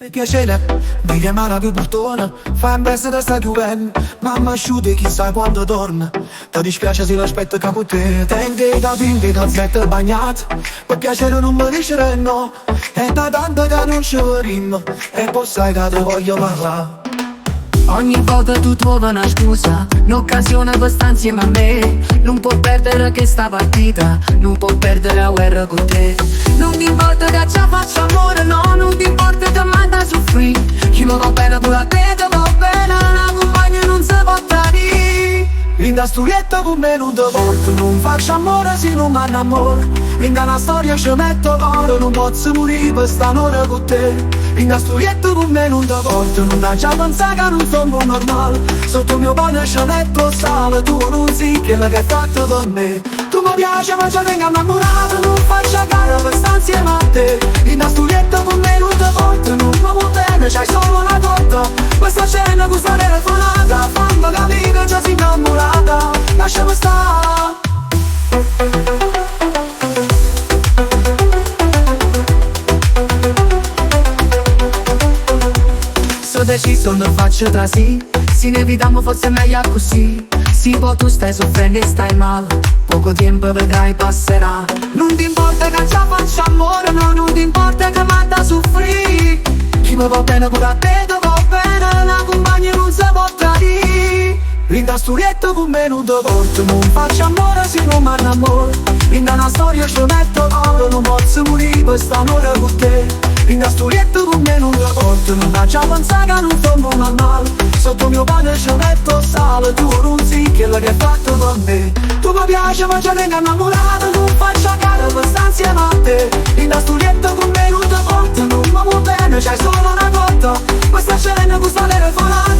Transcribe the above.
Per piacere, mi chiama la più portona. Fai un pezzo da sta più bella. Mamma asciuga chissà quando torna. Ti dispiace se l'aspetto che con te. Tendi da finti calzette bagnate. Per piacere non mi dice no. E da tanto che non ci vorremmo. E poi sai che ti voglio parlare. Ogni volta tu trovi una scusa, un'occasione per stare insieme a me. Non può perdere questa partita, non può perdere la guerra con te. Non ti importa che ci faccio amore, no, non ti importa che manda a soffrire. Chi mi va bene pure a te, ti va bene, una compagna non si può tradire. In da storietta con me non ti porto, non faccio amore se non mi innamoro. In da una storia ci metto l'oro, non posso morire per st'amore con te. In da storietta con me non ti porto, non da già pensare che non sono normale. Sotto il mio pane ci metto sale, tu non sei quella che hai fatto per me. Tu mi piaci ma ci tengo innamorato, non faccio gara per stare insieme a te. In da storietta con me non ti porto, non mi va bene, c'hai solo una torta. Questa cena, questa telefonata, fammi capire che già sei innamorata. Lasciami stare. Sono deciso, non faccio tra sì. Se ne evitiamo forse è meglio così. Sì, poi tu stai soffrendo e stai male. Poco tempo vedrai passerà. Non ti importa che ci faccio amore, no, non ti importa che manda a soffrire. Chi mi va bene pure a te, ti va bene, la compagna non si può tradire. In da storietta con me non ti porto, non faccio amore se non mi innamoro. In da una storia ci metto l'oro, non posso morire per st'amore con te. In da storietta con me non ti porto, non da già pensare che non sono normale. Sotto mio pane ci metto sale, tu non sei quella che hai fatto per me. Tu mi piaci ma ci tengo innamorato, non faccio gara per stare insieme a te. In da storietta con me non ti porto, non mi va bene, c'hai solo una cotta. Questa cena, questa telefonata,